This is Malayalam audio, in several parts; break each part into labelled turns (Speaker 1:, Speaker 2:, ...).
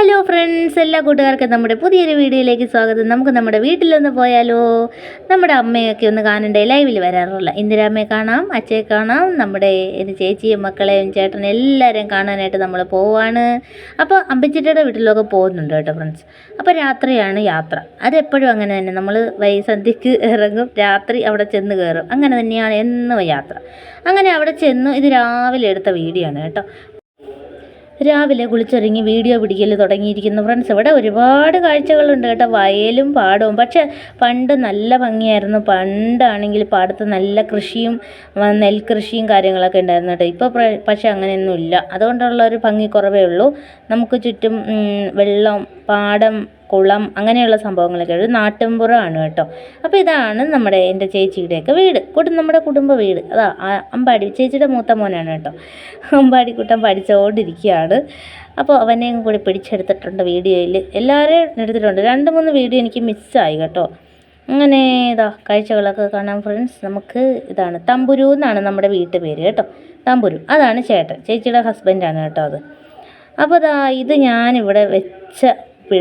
Speaker 1: ഹലോ ഫ്രണ്ട്സ്, എല്ലാ കൂട്ടുകാർക്കും നമ്മുടെ പുതിയൊരു വീഡിയോയിലേക്ക് സ്വാഗതം. നമുക്ക് നമ്മുടെ വീട്ടിലൊന്ന് പോയാലോ? നമ്മുടെ അമ്മയൊക്കെ ഒന്ന് കാണണ്ടേ, ലൈവിൽ വരാറുള്ള ഇന്ദിരാമ്മയെ കാണാം, അച്ഛയെ കാണാം, നമ്മുടെ എൻ്റെ ചേച്ചിയും മക്കളെയും ചേട്ടനും എല്ലാവരെയും കാണാനായിട്ട് നമ്മൾ പോവാണ്. അപ്പോൾ അമ്പച്ചിട്ടയുടെ വീട്ടിലൊക്കെ പോകുന്നുണ്ട് കേട്ടോ ഫ്രണ്ട്സ്. അപ്പോൾ രാത്രിയാണ് യാത്ര. അതെപ്പോഴും അങ്ങനെ തന്നെ, നമ്മൾ സന്ധ്യയ്ക്ക് ഇറങ്ങും, രാത്രി അവിടെ ചെന്ന് കയറും. അങ്ങനെ തന്നെയാണ് എന്നും യാത്ര. അങ്ങനെ അവിടെ ചെന്നു. ഇത് രാവിലെ എടുത്ത വീഡിയോ ആണ് കേട്ടോ. രാവിലെ കുളിച്ചൊരുങ്ങി വീഡിയോ പിടിക്കൽ തുടങ്ങിയിരിക്കുന്നു ഫ്രണ്ട്സ്. ഇവിടെ ഒരുപാട് കാഴ്ചകളുണ്ട് കേട്ടോ, വയലും പാടവും. പക്ഷേ പണ്ട് നല്ല ഭംഗിയായിരുന്നു. പണ്ടാണെങ്കിൽ പാടത്ത് നല്ല കൃഷിയും നെൽകൃഷിയും കാര്യങ്ങളൊക്കെ ഉണ്ടായിരുന്നു കേട്ടോ. ഇപ്പോൾ പക്ഷേ അങ്ങനെയൊന്നും ഇല്ല. അതുകൊണ്ടുള്ള ഒരു ഭംഗി കുറവേ ഉള്ളൂ. നമുക്ക് ചുറ്റും വെള്ളം, പാടം, കുളം അങ്ങനെയുള്ള സംഭവങ്ങളൊക്കെ ഒരു നാട്ടിൻപുറമാണ് കേട്ടോ. അപ്പോൾ ഇതാണ് എൻ്റെ ചേച്ചിയുടെയൊക്കെ വീട്, നമ്മുടെ കുടുംബ വീട്. അതാ അമ്പാടി ചേച്ചിയുടെ മൂത്ത മോനാണ് കേട്ടോ. അമ്പാടിക്കുട്ടൻ പഠിച്ചുകൊണ്ടിരിക്കുകയാണ്. അപ്പോൾ അവനെയും കൂടി പിടിച്ചെടുത്തിട്ടുണ്ട് വീഡിയോയിൽ. എല്ലാവരെയും എടുത്തിട്ടുണ്ട്. 2-3 വീഡിയോ എനിക്ക് മിസ്സായി കേട്ടോ. അങ്ങനെ ഇതാ കാഴ്ചകളൊക്കെ കാണാം ഫ്രണ്ട്സ്. നമുക്ക് ഇതാണ് തമ്പുരു എന്നാണ് നമ്മുടെ വീട്ടുപേര് കേട്ടോ. തമ്പുരു, അതാണ് ചേട്ടൻ, ചേച്ചിയുടെ ഹസ്ബൻഡാണ് കേട്ടോ അത്. അപ്പോൾ ഇത് ഞാനിവിടെ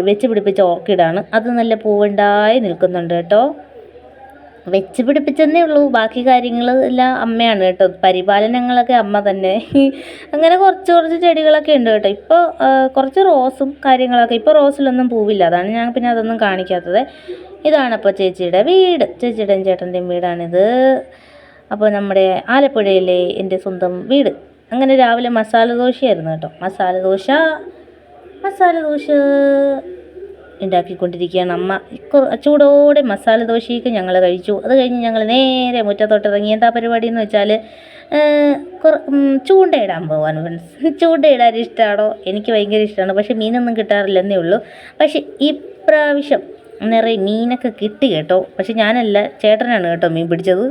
Speaker 1: വെച്ച് പിടിപ്പിച്ച ഓർക്കിഡാണ്. അത് നല്ല പൂവുണ്ടായി നിൽക്കുന്നുണ്ട് കേട്ടോ. വെച്ച് പിടിപ്പിച്ചെന്നേ ഉള്ളൂ, ബാക്കി കാര്യങ്ങൾ എല്ലാം അമ്മയാണ് കേട്ടോ. പരിപാലനങ്ങളൊക്കെ അമ്മ തന്നെ. അങ്ങനെ കുറച്ച് ചെടികളൊക്കെ ഉണ്ട് കേട്ടോ. ഇപ്പോൾ കുറച്ച് റോസും കാര്യങ്ങളൊക്കെ. ഇപ്പോൾ റോസിലൊന്നും പൂവില്ല, അതാണ് ഞാൻ പിന്നെ അതൊന്നും കാണിക്കാത്തത്. ഇതാണപ്പോൾ ചേച്ചിയുടെ വീട്, ചേച്ചിയുടെയും ചേട്ടൻ്റെയും വീടാണിത്. അപ്പോൾ നമ്മുടെ ആലപ്പുഴയിലെ എൻ്റെ സ്വന്തം വീട്. അങ്ങനെ രാവിലെ മസാല ദോശയായിരുന്നു കേട്ടോ. മസാല ദോശ ഉണ്ടാക്കിക്കൊണ്ടിരിക്കുകയാണ് അമ്മ. ചൂടോടെ മസാല ദോശയ്ക്ക് ഞങ്ങൾ കഴിച്ചു. അത് കഴിഞ്ഞ് ഞങ്ങൾ നേരെ മുറ്റത്തോട്ടിറങ്ങി. എന്താ പരിപാടി എന്ന് വെച്ചാൽ ചൂണ്ടയിടാൻ പോകാൻ ഫ്രണ്ട്സ്. ചൂണ്ടയിടാൻ ഇഷ്ടമാണോ? എനിക്ക് ഭയങ്കര ഇഷ്ടമാണ്. പക്ഷേ മീനൊന്നും കിട്ടാറില്ലെന്നേ ഉള്ളൂ. പക്ഷേ ഇപ്രാവശ്യം നിറയെ മീനൊക്കെ കിട്ടി കേട്ടോ. പക്ഷെ ഞാനല്ല, ചേട്ടനാണ് കേട്ടോ മീൻ പിടിച്ചത്.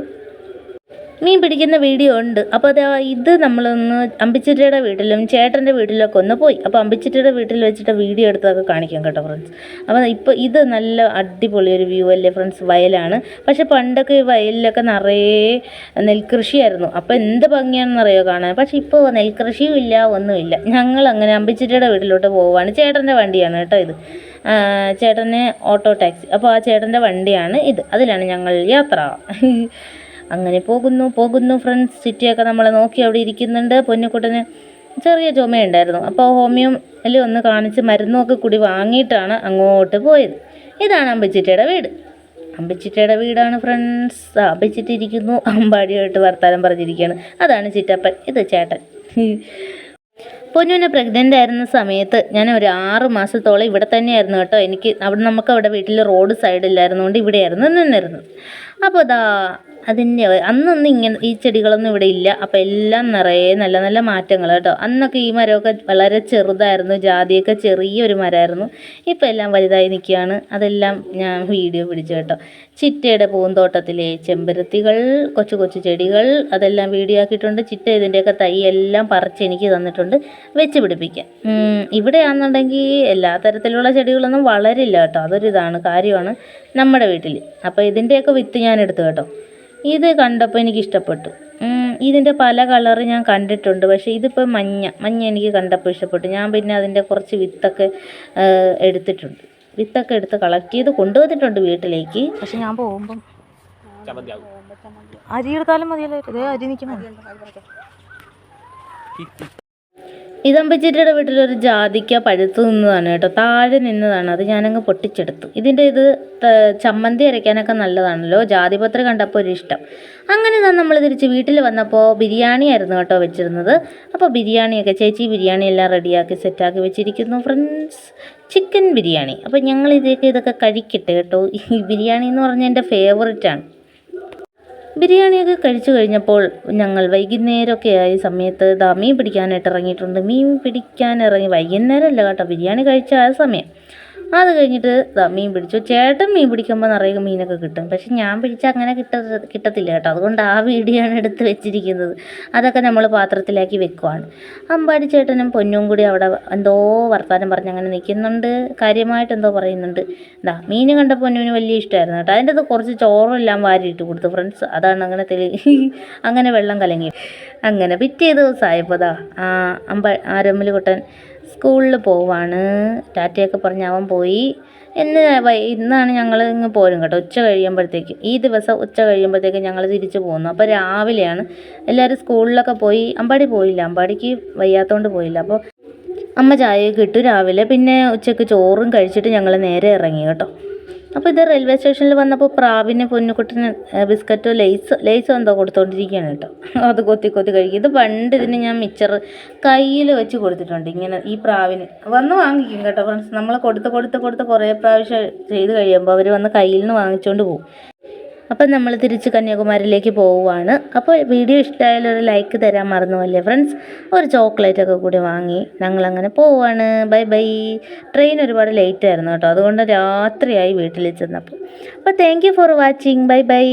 Speaker 1: മീൻ പിടിക്കുന്ന വീഡിയോ ഉണ്ട്. അപ്പോൾ ഇത് നമ്മളൊന്ന് അമ്പിച്ചിട്ടയുടെ വീട്ടിലും ചേട്ടൻ്റെ വീട്ടിലൊക്കെ ഒന്ന് പോയി. അപ്പോൾ അമ്പിച്ചിട്ടയുടെ വീട്ടിൽ വെച്ചിട്ട് വീഡിയോ എടുത്തൊക്കെ കാണിക്കാം കേട്ടോ ഫ്രണ്ട്സ്. അപ്പോൾ ഇപ്പോൾ ഇത് നല്ല അടിപൊളി ഒരു വ്യൂ അല്ലേ ഫ്രണ്ട്സ്. വയലാണ്. പക്ഷേ പണ്ടൊക്കെ ഈ വയലിലൊക്കെ നിറയെ നെൽകൃഷിയായിരുന്നു. അപ്പോൾ എന്ത് ഭംഗിയാണെന്നറിയോ കാണാൻ. പക്ഷേ ഇപ്പോൾ നെൽകൃഷിയും ഇല്ല, ഒന്നുമില്ല. ഞങ്ങൾ അങ്ങനെ അമ്പിച്ചിട്ടയുടെ വീട്ടിലോട്ട് പോവുകയാണ്. ചേട്ടൻ്റെ വണ്ടിയാണ് കേട്ടോ ഇത്. ചേട്ടന് ഓട്ടോ ടാക്സി. അപ്പോൾ ആ ചേട്ടൻ്റെ വണ്ടിയാണ് ഇത്. അതിലാണ് ഞങ്ങൾ യാത്ര. അങ്ങനെ പോകുന്നു ഫ്രണ്ട്സ്. സിറ്റിയൊക്കെ നമ്മളെ നോക്കി അവിടെ ഇരിക്കുന്നുണ്ട്. പൊന്നുകുട്ടന് ചെറിയ ചുമയുണ്ടായിരുന്നു. അപ്പോൾ ഹോമിയോയിൽ ഒന്ന് കാണിച്ച് മരുന്നൊക്കെ കൂടി വാങ്ങിയിട്ടാണ് അങ്ങോട്ട് പോയത്. ഇതാണ് അമ്പച്ചിട്ടയുടെ വീട്. അമ്പച്ചിട്ടയുടെ വീടാണ് ഫ്രണ്ട്സ്. അമ്പച്ചിട്ടിരിക്കുന്നു, അമ്പാടിയായിട്ട് വർത്താനം പറഞ്ഞിരിക്കുകയാണ്. അതാണ് ചിറ്റപ്പൻ, ഇത് ചേട്ടൻ. പൊന്നുവിനെ പ്രഗ്നൻ്റ് ആയിരുന്ന സമയത്ത് ഞാൻ ഒരു 6 മാസത്തോളം ഇവിടെ തന്നെയായിരുന്നു കേട്ടോ. നമുക്ക് അവിടെ വീട്ടിൽ റോഡ് സൈഡില്ലായിരുന്നുകൊണ്ട് ഇവിടെയായിരുന്നു നിന്നിരുന്നത്. അപ്പോൾ അതിൻ്റെ അന്നൊന്നും ഇങ്ങനെ ഈ ചെടികളൊന്നും ഇവിടെ ഇല്ല. അപ്പോൾ എല്ലാം നിറയെ നല്ല നല്ല മാറ്റങ്ങൾ കേട്ടോ. അന്നൊക്കെ ഈ മരമൊക്കെ വളരെ ചെറുതായിരുന്നു. ജാതിയൊക്കെ ചെറിയൊരു മരമായിരുന്നു. ഇപ്പോൾ എല്ലാം വലുതായി നിൽക്കുകയാണ്. അതെല്ലാം ഞാൻ വീഡിയോ പിടിച്ചു കേട്ടോ. ചിറ്റയുടെ പൂന്തോട്ടത്തിലെ ചെമ്പരത്തികൾ, കൊച്ചു ചെടികൾ, അതെല്ലാം വീഡിയോ ആക്കിയിട്ടുണ്ട്. ചിറ്റ ഇതിൻ്റെയൊക്കെ തൈ എല്ലാം പറിച്ച് എനിക്ക് തന്നിട്ടുണ്ട് വെച്ച് പിടിപ്പിക്കാൻ. ഇവിടെയാണെന്നുണ്ടെങ്കിൽ എല്ലാ തരത്തിലുള്ള ചെടികളൊന്നും വളരില്ല കേട്ടോ. അതൊരിതാണ് കാര്യമാണ് നമ്മുടെ വീട്ടിൽ. അപ്പോൾ ഇതിൻ്റെയൊക്കെ വിത്ത് ഞാൻ എടുത്തു കേട്ടോ. ഇത് കണ്ടപ്പോൾ എനിക്കിഷ്ടപ്പെട്ടു. ഇതിൻ്റെ പല കളറ് ഞാൻ കണ്ടിട്ടുണ്ട്. പക്ഷേ ഇതിപ്പോൾ മഞ്ഞ എനിക്ക് കണ്ടപ്പോൾ ഇഷ്ടപ്പെട്ടു. ഞാൻ പിന്നെ അതിൻ്റെ കുറച്ച് വിത്തൊക്കെ എടുത്തിട്ടുണ്ട്. വിത്തൊക്കെ എടുത്ത് കളക്ട് ചെയ്ത് കൊണ്ടുവന്നിട്ടുണ്ട് വീട്ടിലേക്ക്. പക്ഷെ ഞാൻ പോകുമ്പം അരി എടുത്താലും മതിയല്ലോ. ഇതേ അരി നിൽക്കണം. ഇതമ്പച്ചിട്ടയുടെ വീട്ടിലൊരു ജാതിക്ക പഴുത്തു നിന്നതാണ് കേട്ടോ. താഴെ നിന്നതാണ്. അത് ഞാനങ്ങ് പൊട്ടിച്ചെടുത്തു. ഇതിൻ്റെ ചമ്മന്തി അരയ്ക്കാനൊക്കെ നല്ലതാണല്ലോ. ജാതിപത്രി കണ്ടപ്പോൾ ഒരു ഇഷ്ടം. അങ്ങനെ നമ്മൾ തിരിച്ച് വീട്ടിൽ വന്നപ്പോൾ ബിരിയാണി ആയിരുന്നു കേട്ടോ വെച്ചിരുന്നത്. അപ്പോൾ ബിരിയാണിയൊക്കെ ചേച്ചി ബിരിയാണി എല്ലാം റെഡിയാക്കി സെറ്റാക്കി വെച്ചിരിക്കുന്നു ഫ്രണ്ട്സ്. ചിക്കൻ ബിരിയാണി. അപ്പോൾ ഞങ്ങൾ ഇതൊക്കെ കഴിക്കട്ടെ കേട്ടോ. ഈ ബിരിയാണി എന്ന് പറഞ്ഞാൽ എൻ്റെ ഫേവറേറ്റാണ്. ബിരിയാണിയൊക്കെ കഴിച്ചു കഴിഞ്ഞപ്പോൾ ഞങ്ങൾ വൈകുന്നേരമൊക്കെ ആയ സമയത്ത് മീൻ പിടിക്കാനായിട്ട് ഇറങ്ങിയിട്ടുണ്ട്. മീൻ പിടിക്കാൻ ഇറങ്ങി വൈകുന്നേരമല്ല കേട്ടോ, ബിരിയാണി കഴിച്ച ആ സമയം. അത് കഴിഞ്ഞിട്ട് മീൻ പിടിച്ചു. ചേട്ടൻ മീൻ പിടിക്കുമ്പോൾ നിറയെ മീനൊക്കെ കിട്ടും. പക്ഷെ ഞാൻ പിടിച്ചാൽ അങ്ങനെ കിട്ടത്തില്ല കേട്ടോ. അതുകൊണ്ട് ആ വീഡിയോ ആണ് എടുത്ത് വെച്ചിരിക്കുന്നത്. അതൊക്കെ നമ്മൾ പാത്രത്തിലാക്കി വെക്കുവാണ്. അമ്പാടി ചേട്ടനും പൊന്നും കൂടി അവിടെ എന്തോ വർത്താനം പറഞ്ഞ് അങ്ങനെ നിൽക്കുന്നുണ്ട്. കാര്യമായിട്ട് എന്തോ പറയുന്നുണ്ട്. മീൻ കണ്ട പൊന്നുവിന് വലിയ ഇഷ്ടമായിരുന്നു കേട്ടോ. അതിൻ്റെ അത് കുറച്ച് ചോറെല്ലാം വാരിയിട്ട് കൊടുത്തു ഫ്രണ്ട്സ്. അതാണ് അങ്ങനെ വെള്ളം കലങ്ങി. അങ്ങനെ പിറ്റേ ദിവസമായപ്പോൾ ആരമ്മൽ കുട്ടൻ സ്കൂളിൽ പോവാണ്. ടാറ്റയൊക്കെ പറഞ്ഞ് അവൻ പോയി. ഇന്നാണ് ഞങ്ങൾ ഇങ്ങ് പോരും കേട്ടോ. ഉച്ച കഴിയുമ്പോഴത്തേക്ക് ഈ ദിവസം ഉച്ച കഴിയുമ്പോഴത്തേക്ക് ഞങ്ങൾ തിരിച്ചു പോകുന്നു. അപ്പോൾ രാവിലെയാണ് എല്ലാവരും സ്കൂളിലൊക്കെ പോയി. അമ്പാടി പോയില്ല, അമ്പാടിക്ക് വയ്യാത്തതുകൊണ്ട് പോയില്ല. അപ്പോൾ അമ്മ ചായയൊക്കെ ഇട്ടു രാവിലെ. പിന്നെ ഉച്ചയ്ക്ക് ചോറും കഴിച്ചിട്ട് ഞങ്ങൾ നേരെ ഇറങ്ങി കേട്ടോ. അപ്പോൾ ഇത് റെയിൽവേ സ്റ്റേഷനിൽ വന്നപ്പോൾ പ്രാവിന് പൊന്നുകുട്ടിന് ബിസ്ക്കറ്റോ ലേസോ എന്തോ കൊടുത്തോണ്ടിരിക്കുകയാണ് കേട്ടോ. അത് കൊത്തി കഴിക്കും. ഇത് പണ്ട് ഇതിന് ഞാൻ മിച്ചർ കയ്യിൽ വെച്ച് കൊടുത്തിട്ടുണ്ട്. ഇങ്ങനെ ഈ പ്രാവിന് വന്ന് വാങ്ങിക്കും കേട്ടോ ഫ്രണ്ട്സ്. നമ്മൾ കൊടുത്ത് കുറേ പ്രാവശ്യം ചെയ്ത് കഴിയുമ്പോൾ അവർ വന്ന് കയ്യിൽ നിന്ന് വാങ്ങിച്ചുകൊണ്ട് പോകും. അപ്പം നമ്മൾ തിരിച്ച് കന്യാകുമാരിയിലേക്ക് പോവുകയാണ്. അപ്പോൾ വീഡിയോ ഇഷ്ടമായാലും ഒരു ലൈക്ക് തരാൻ മറന്നുപോല്ലേ ഫ്രണ്ട്സ്. ഒരു ചോക്ലേറ്റൊക്കെ കൂടി വാങ്ങി ഞങ്ങളങ്ങനെ പോവുകയാണ്. ബൈ. ട്രെയിൻ ഒരുപാട് ലേറ്റ് ആയിരുന്നു കേട്ടോ. അതുകൊണ്ട് രാത്രിയായി വീട്ടിൽ ചെന്നപ്പോൾ. അപ്പോൾ thank you for watching. By.